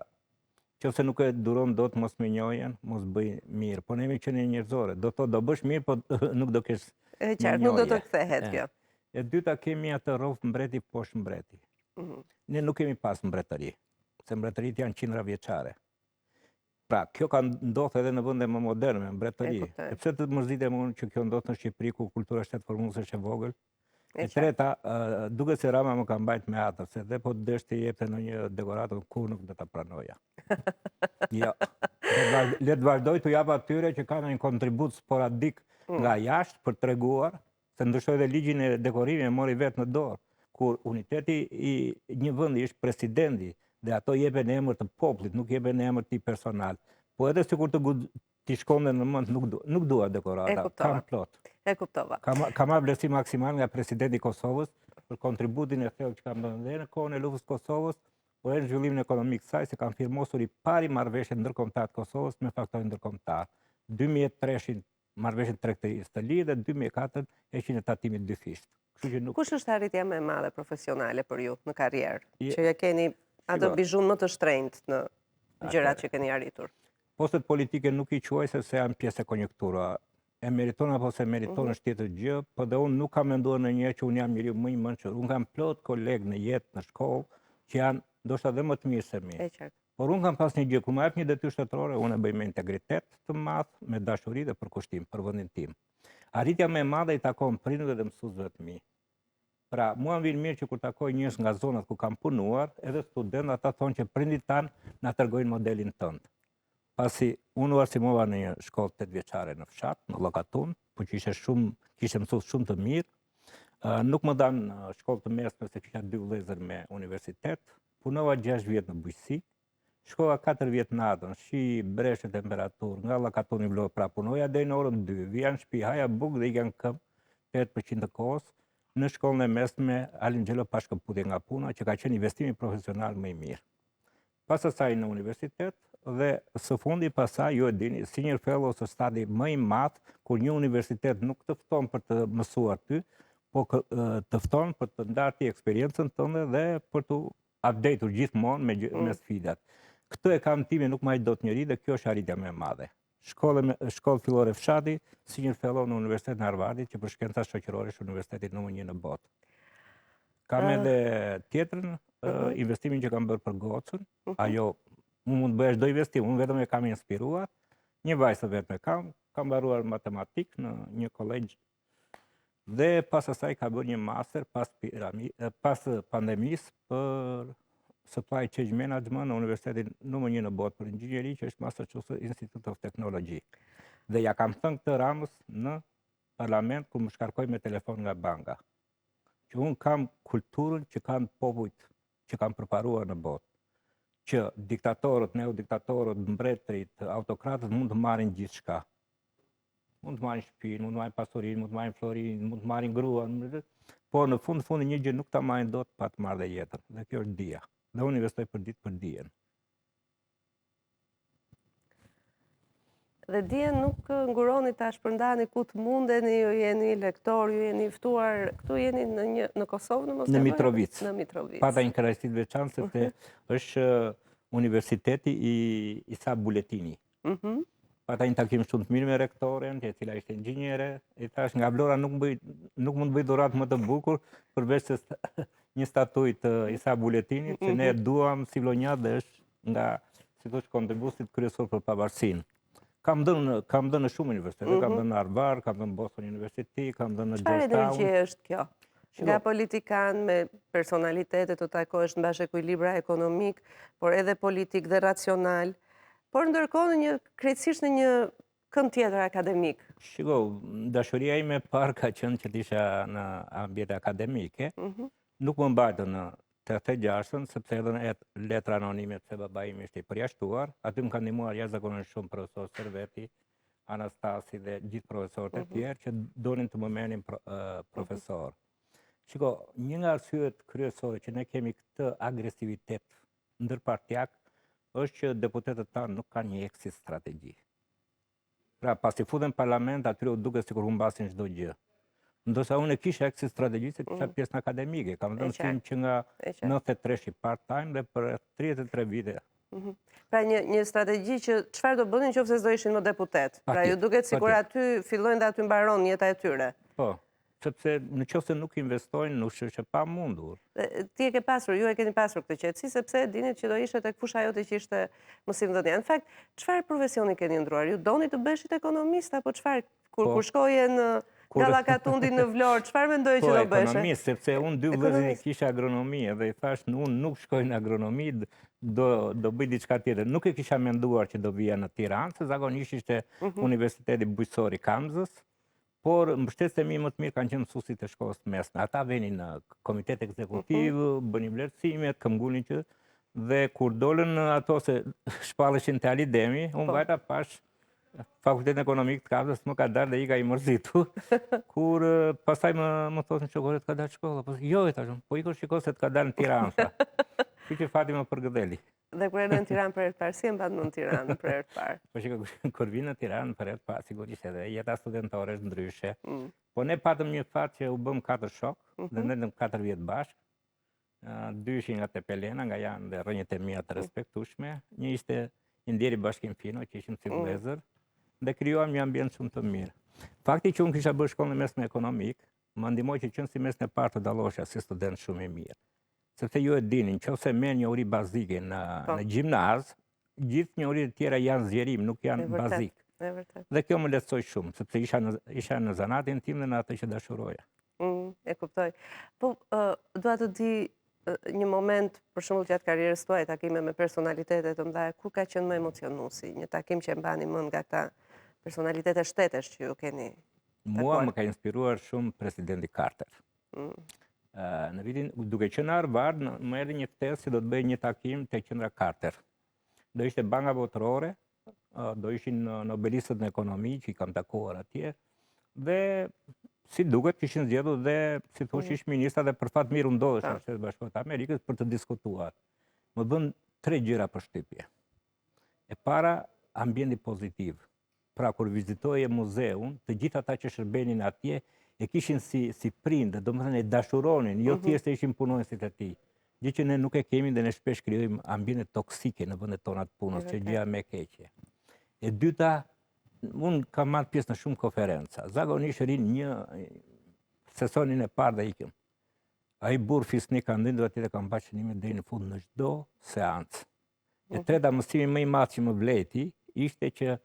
nëse nuk e duron dot mos më njohjen, mos bëj mirë. Po ne jemi qenë njerëzore, do do bësh mirë, po nuk do kesh. E qartë, nuk do të kthehet kjo. E dyta, kemi atë rrof mbreti poshtë mbreti. Ne nuk kemi pas mbretëri, se mbretërit janë qindra vjeçare. Pra, kjo ka ndodhur edhe në vende më moderne me mbretëri. E pse të mërzitem unë që kjo ndodh në Shqipëri ku kultura shtetë formuese është e vogël? E treta, duket se Rama më ka mbajt me atë, se dhe po të desh të jepte në një dekoratë, kur nuk do ta pranoja. Jo. Le të vazhdoj të jap atyre që kanë një kontribut sporadik nga jashtë për treguar, se ndryshoi dhe ligjin e dekorimit e mori vetë në dorë, kur uniteti i një vendi është presidenti dhe ato jepen në emër të popullit, nuk jepen në emër të personal. Po edhe sikur ti shkonde në mend, nuk dua dekorata, kam plot. E kuptova. Ka marrë vlerësim maksimal nga presidenti i Kosovës për kontributin e thellë që kam dhënë dhe në kohën e luftës Kosovës, por edhe në zhvillimin ekonomik saj, se kanë firmosur i pari marrëveshje ndërkombëtare të Kosovës me faktorin ndërkombëtar. 2003 marrëveshjen tregtisë të lirë dhe 2004 heqjen e tatimit dyfisht. Kush është arritja më e madhe profesionale për ju në karrierë? Që ja keni atë bizhun më të shtrenjtë në gjërat që keni arritur? Postet politike nuk i quaj sepse janë pjesë e konjunktura. E meriton apo se meriton është tjetër gjë, po dhe unë nuk kam menduar ndonjëherë që unë jam njeriu më i mençur. Unë kam plot kolegë në jetë, në shkollë, që janë ndoshta edhe më të mirë se mi. Por unë kam pas një gjë, kur më jep një detyrë shtetërore, unë e bëj me integritet të madh, me dashuri dhe përkushtim për vendin tim. Arritja më e madhe i takon prindërve dhe mësuesve të mi. Pra, mua më vjen mirë që kur takoj njerëz nga zonat ku kam punuar, edhe studentë, ata thonë që prindit tan na tregojnë modelin tënd. Pasi unë u arsimova në një shkollë 8 vjeçare në fshat, në Llokatun, po që kishte mësues shumë të mirë. Nuk më dhan shkollë të mesme se kisha 2 vëllezër me universitet. Punova 6 vjet në bujqësi. Shkova 4 vjet natën, shi, breshë, temperaturë, nga Llokatuni vloj, pra punoja deri në orën 2. Vija në shtëpi, haja bukë dhe ikja në këmbë 8% të kohës. në shkollën e mesme Alingjello pa shkëputje nga puna, që ka qenë investimi profesional më i mirë. Pas asaj në universitet dhe së fundi pasaj, ju e dini, senior fellow së stadi më i madh, kur një universitet nuk të fton për të mësuar ty, po të fton për të ndarë ti eksperiencën tënde dhe për të updateur gjithmonë me sfidat. Këtë e kam time nuk ma i do të njëri dhe kjo është arritja me madhe. Shkollë fillore fshati, senior fellow në Universitetin e Harvardit, që për shkenca shoqërore është universitetit nr. 1 në botë. Kam edhe tjetrën, investimin që kam bërë për gocën, ajo, unë mund të bëhesh do investim, unë vetëm e kam inspiruar, një vajzë vetëm e kam baruar matematik në një kolegj, dhe pas asaj ka bërë një master pas pandemisë për supply chain management në Universitetin nr. 1 në botë për inxhinieri, që është Massachusetts Institute of Technology. Dhe ja kam thënë këtë Ramës në parlament kur më shkarkoj me telefon nga banka. Që unë kam kulturën që kanë popujt që kanë përparuar në botë. Që diktatorët, neodiktatorët, mbretërit, autokratët mund të marrin gjithçka. Mund të marrin shtëpinë, mund të marrin pasurinë, mund të marrin florinë, mund të marrin gruan, por në fund një gjë nuk ta marrin dot pa të marrë dhe jetën. Dhe kjo është dija. Dhe unë investoj për ditë për dijen. Dhe dijen nuk nguroni ta shpërndani ku të mundeni, ju jeni lektor, ju jeni ftuar, këtu jeni në Kosovë, në Mitrovic. Në Mitrovic. Pata një kënaqësi të veçantë sepse është universiteti i Isa Buletini. Pata një takim shumë të mirë me rektoren, e cila ishte inxhiniere, i thash nga Vlora nuk mund të bëj dhuratë më të bukur përveç se një statuj të Isa Buletinit, që ne duam si vlonjat dhe është nga si thosh kontributit kryesor për pavarësinë. Kam dhënë në shumë universitete, kam dhënë në Harvard, kam dhënë në Boston University, kam dhënë në Georgetown. Çfarë ideologjie është kjo? Nga politikan me personalitetet të takohesh në bashkë ekuilibra ekonomik, por edhe politik dhe racional, por ndërkohë krejtësisht në një kënd tjetër akademik. Shiko, dashuria ime parë ka qenë që t'isha në ambjete akademike, nuk më mbajtë në 86-ën, sepse edhe në letra anonime pse baba im ishte i përjashtuar, aty më kanë ndihmuar jashtëzakonisht shumë profesor Serveti, Anastasi dhe gjithë profesorët e tjerë që donin të më merrnin profesor. Shiko, një nga arsyet kryesore që ne kemi këtë agresivitet ndërpartiak është që deputetët tanë nuk kanë një exit strategji. Pra, pas i futen parlament, atyre u duket sikur humbasin çdo gjë. Ndosa unë kisha exit strategji se kisha pjesën akademike. Kam dhënë film që nga 93 part-time dhe për 33 vite. Pra një strategji që çfarë do bënin nëse s'do ishin më deputet. Pra ju duket sikur aty fillojnë dhe aty mbaron jeta e tyre. Po, sepse nëse nuk investojnë, nuk është pa mundur. Ti e ke pasur, ju e keni pasur këtë qetësi, sepse dinit që do ishte tek fusha jote që ishte mësimdhënia. Në fakt, çfarë profesioni keni ndruar? Ju doni të bëshit ekonomist apo çfarë? Kur shkoje në Gallakatundi në Vlorë, çfarë mendoj që do bësh? Ekonomist, sepse unë 2 vëllezër kisha agronomi dhe i thash unë nuk shkoj në agronomi, do bëj diçka tjetër. Nuk e kisha menduar që do vija në Tiranë, se zakonisht ishte Universiteti Bujqësor i Kamzës, por mbështetësit e mi më të mirë kanë qenë mësuesit e shkollës mesme. Ata venin në komitet ekzekutiv, bënin vlerësimet, këmbgulin që dhe kur dolën ato se shpalleshin te Alidemi, unë vajta pash Fakultetin Ekonomik të Kamzës më ka darë dhe i ka i mërzitu, kur pastaj më thosin shoqërit ka dalë shkolla, po jo e thashun, po ikur shiko se të ka dalë në Tiranë. Kështu që fati më përgëdheli. Dhe kur erdhën në Tiranë për herë të parë, si e mban në Tiranë për herë të parë? Po shiko, kur vinë në Tiranë për herë të parë, sigurisht edhe jeta studentore është ndryshe. Po ne patëm një fat që u bëm 4 shok, dhe ndëm 4 vjet bashkë. 2 ishin nga Tepelena, nga janë dhe rrënjët e mia të respektueshme. Një ishte Indieri Bashkim Fino, që ishin si vëllezër, dhe krijuam një ambient shumë të mirë. Fakti që unë kisha bërë shkollën e mesme ekonomik, më ndihmoi që qenë si mesme e parë të dallosha si student shumë i mirë. Sepse ju e dini, nëse merr një uri bazike në gjimnaz, gjithë njohuritë e tjera janë zgjerim, nuk janë bazik. Dhe kjo më lehtësoi shumë, sepse isha në zanatin tim dhe në atë që dashuroja. E kuptoj. Po, dua të di një moment, për shembull gjatë karrierës tuaj, takime me personalitete të mëdha, ku ka qenë më emocionuesi? Një takim që mbani mend nga këta personalitete shtetesh që ju keni takuar? Mua më ka inspiruar shumë presidenti Carter. Në vitin, duke qenë në Harvard, më erdhi një ftesë që do të bëj një takim te qendra Carter. Do ishte banka botërore, do ishin nobelistët në ekonomi që i kam takuar atje, dhe si duket kishin zgjedhur dhe si thosh ish ministra dhe për fat mirë u ndodhesh në Shtetet Bashkuara të Amerikës për të diskutuar. Më bën 3 gjëra përshtypje. E para, ambienti pozitiv. Pra kur vizitoje muzeun, të gjithë ata që shërbenin atje e kishin si prindë, domethënë e dashuronin, jo thjesht ishin punonësit e tij. Gjë që ne nuk e kemi dhe ne shpesh krijojmë ambiente toksike në vendet tona të punës, që gjëja më e keqe. E dyta, unë kam marrë pjesë në shumë konferenca. Zakonisht rin një sesonin e parë dhe ikëm. Ai burr fisnik ka ndëndur atje dhe kam bërë shënime deri në fund në çdo seancë. E treta, mësimi më i madh që më vleti ishte që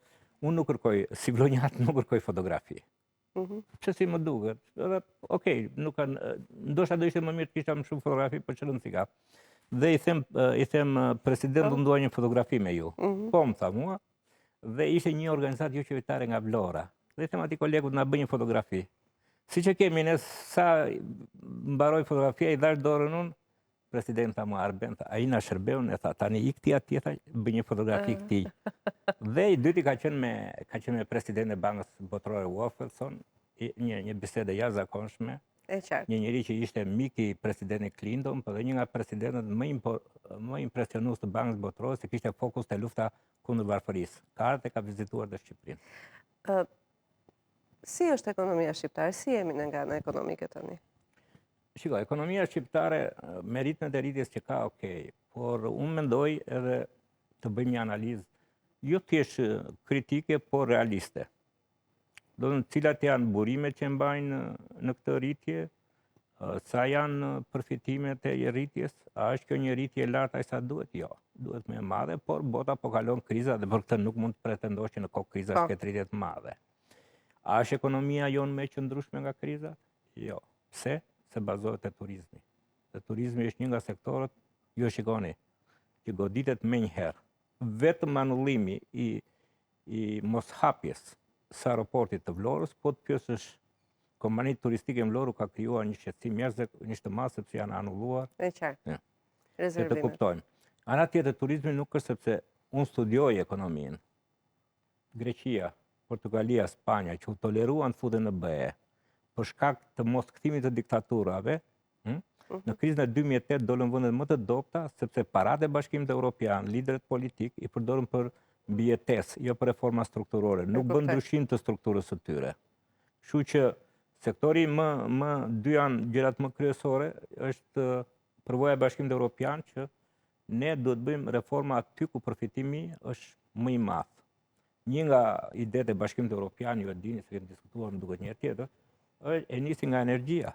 unë nuk kërkoj, si vlonjat nuk kërkoj fotografi. Pse si më duket? Edhe, okej, nuk kanë, ndoshta do ishte më mirë të kisha më shumë fotografi, për çfarë rëndësi ka. Dhe i them president, do ndua një fotografi me ju. Po, më tha mua, dhe ishte një organizatë jo qeveritare nga Vlora. Dhe i them atij kolegut na bëj një fotografi. Siç e kemi ne, sa mbaroi fotografia i dhash dorën unë, presidenta më Arben, ai na shërbeun, e tha tani ikti atje, tha, bëj një fotografi këtij. Dhe i dyti ka qenë me presidenti e Bankës Botërore Wolfson, një bisedë jashtëzakonshme. E qartë. Një njeri që ishte mik i presidentit Clinton, por dhe një nga presidentët më impresionues të Bankës Botërore, se kishte fokus te lufta kundër varfërisë. Ka ardhur dhe ka vizituar dhe Shqipërinë. Si është ekonomia shqiptare? Si jemi në nga ana ekonomike tani? Shiko, ekonomia shqiptare me ritmet e rritjes që ka, okej, por unë mendoj edhe të bëjmë një analizë jo thjesht kritike, por realiste. Do të cilat janë burimet që mbajnë në këtë rritje, sa janë përfitimet e rritjes, a është kjo një rritje e lartë sa duhet? Jo, duhet më e madhe, por bota po kalon kriza dhe për këtë nuk mund të pretendosh që në kohë krizash ketë rritje të madhe. A është ekonomia jonë më e qëndrueshme nga krizat? Jo. Pse? Se bazohet te turizmi. Dhe turizmi është një nga sektorët, jo shikoni, që goditet menjëherë. Vetëm anullimi i moshapjes së aeroportit të Vlorës, po të pyesësh kompanitë turistike në Vlorë ka krijuar një shqetësim njerëzve të madh sepse janë anulluar. E qartë. Rezervimet. Të kuptojmë. Ana tjetër, turizmi nuk është sepse unë studioj ekonominë. Greqia, Portugalia, Spanja, që u toleruan të futen në BE, për shkak të mos kthimit të diktaturave, në krizën e 2008 dolën vendet më të dobta, sepse paratë e Bashkimit Evropian, liderët politik i përdorën për mbijetesë, jo për reforma strukturore, nuk bën ndryshim të strukturës së tyre. Kështu që sektori dy janë gjërat më kryesore, është përvoja e Bashkimit Evropian që ne duhet bëjmë reforma aty ku përfitimi është më i madh. Një nga idetë e Bashkimit Evropian, ju e dini se kemi diskutuar më duket një herë tjetër, e nisi nga energjia.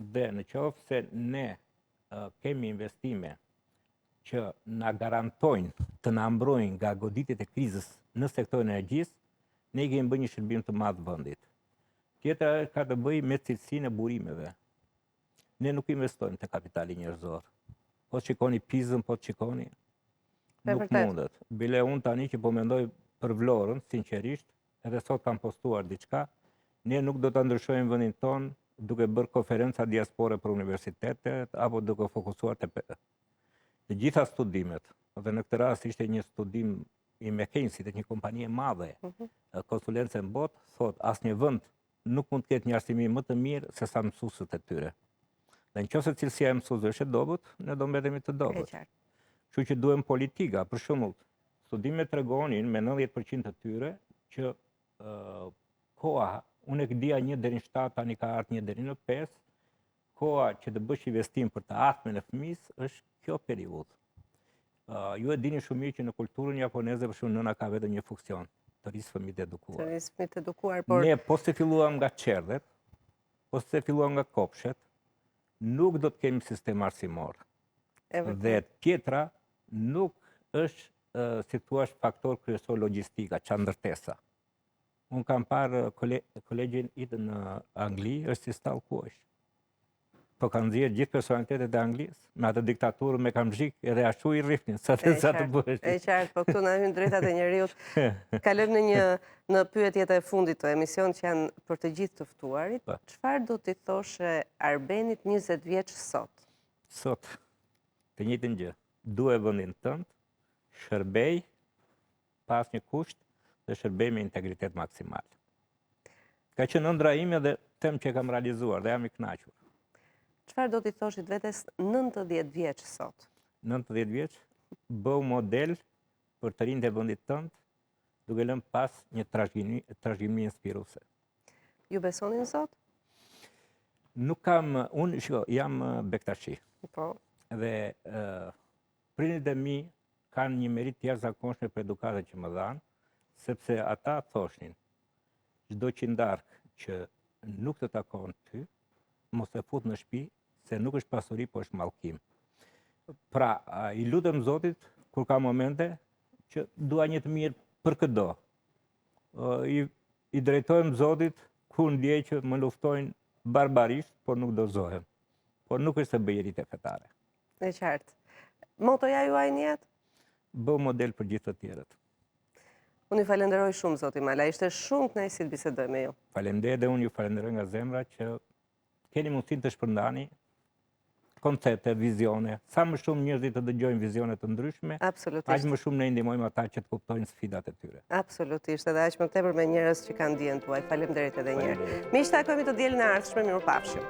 Dhe në qoftë se ne kemi investime që na garantojnë të na mbrojnë nga goditjet e krizës në sektorin e energjisë, ne kemi bërë një shërbim të madh vendit. Tjetra ka të bëjë me cilësinë e burimeve. Ne nuk investojmë te kapitali njerëzor. Po shikoni Pizën, po shikoni, nuk mundet. Bile unë tani që po mendoj për Vlorën, sinqerisht, edhe sot kam postuar diçka, ne nuk do të ndryshojmë vendin tonë duke bërë konferenca diaspore për universitetet, apo duke fokusuar të gjitha studimet. Dhe në këtë rast ishte një studim i McKinsey, një kompani e madhe, konsulencë në botë, thot asnjë vend nuk mund të ketë një arsimim më të mirë se sa mësuesët e tyre. Dhe nëse cilësia e mësuesve është e dobët, ne do mbetemi të dobët. Kështu që duhem politika, për shembull, studimet tregonin me 90% të tyre që koha, unë e dija 1 deri në 7, tani ka ardhur 1 deri në 5, koha që të bësh investim për të ardhmen e fëmisë është kjo periudhë. Ju e dini shumë mirë që në kulturën japoneze për shembull nëna ka vetëm një funksion, të rrisë fëmijët e edukuar. Të rrisë fëmijët e edukuar, por ne po se filluam nga çerdhet, po se filluam nga kopshet, nuk do të kemi sistem arsimor. Dhe tjetra nuk është si thua faktor kryesor logjistika, çandërtesa. Unë kam parë kolegjin Eton në Angli, është si stallkuar. Po kanë nxjerrë gjithë personalitetet e Anglisë, me atë diktaturë me kamzhik, edhe ashtu i rrifnin, sa të bëhesh. E qartë, po këtu na hyn drejtat e njeriut. Kalojmë në pyetjet e fundit të emisionit që janë për të gjithë të ftuarit. Çfarë do t'i thoshe Arbenit 20 vjeç sot? Sot, të njëjtën gjë. Due vendin tënd, shërbej pas një kusht dhe shërbej me integritet maksimal. Ka qenë ëndra ime dhe them që e kam realizuar dhe jam i kënaqur. Çfarë do t'i thoshit vetes 90 vjeç sot? 90 vjeç, bëu model për të rinjtë e vendit tënd, duke lënë pas një trashëgimi inspiruese. Ju besonin sot? Nuk kam, unë jam Bektashi. Po. Dhe prindërit e mi kanë një merit të jashtëzakonshme për edukatën që më dhanë, sepse ata thoshin, çdo qindark që nuk të takon ty, mos e fut në shtëpi, se nuk është pasuri, po është mallkim. Pra, i lutem Zotit, kur ka momente, që dua një të mirë për këdo. I drejtojmë Zotit, kur ndjej që më luftojnë barbarisht, por nuk dozohem. Por nuk është e bëjërit e fetare. E qartë. Motoja juaj në jetë? Bëu model për gjithë të tjerët. Unë ju falenderoj shumë, Zoti Mala. Ishte shumë kënaqësi të bisedoj me ju. Faleminderit dhe unë ju falenderoj nga zemra që keni mundësinë të shpërndani koncepte, vizione. Sa më shumë njerëzit të dëgjojnë vizione të ndryshme, Absolutisht. aq më shumë ne i ndihmojmë ata që të kuptojnë sfidat e tyre. Absolutisht, edhe aq më tepër me njerëz që kanë dijen tuaj. Faleminderit edhe një herë. Miq, takojmë të dielën e ardhshme, mirupafshim.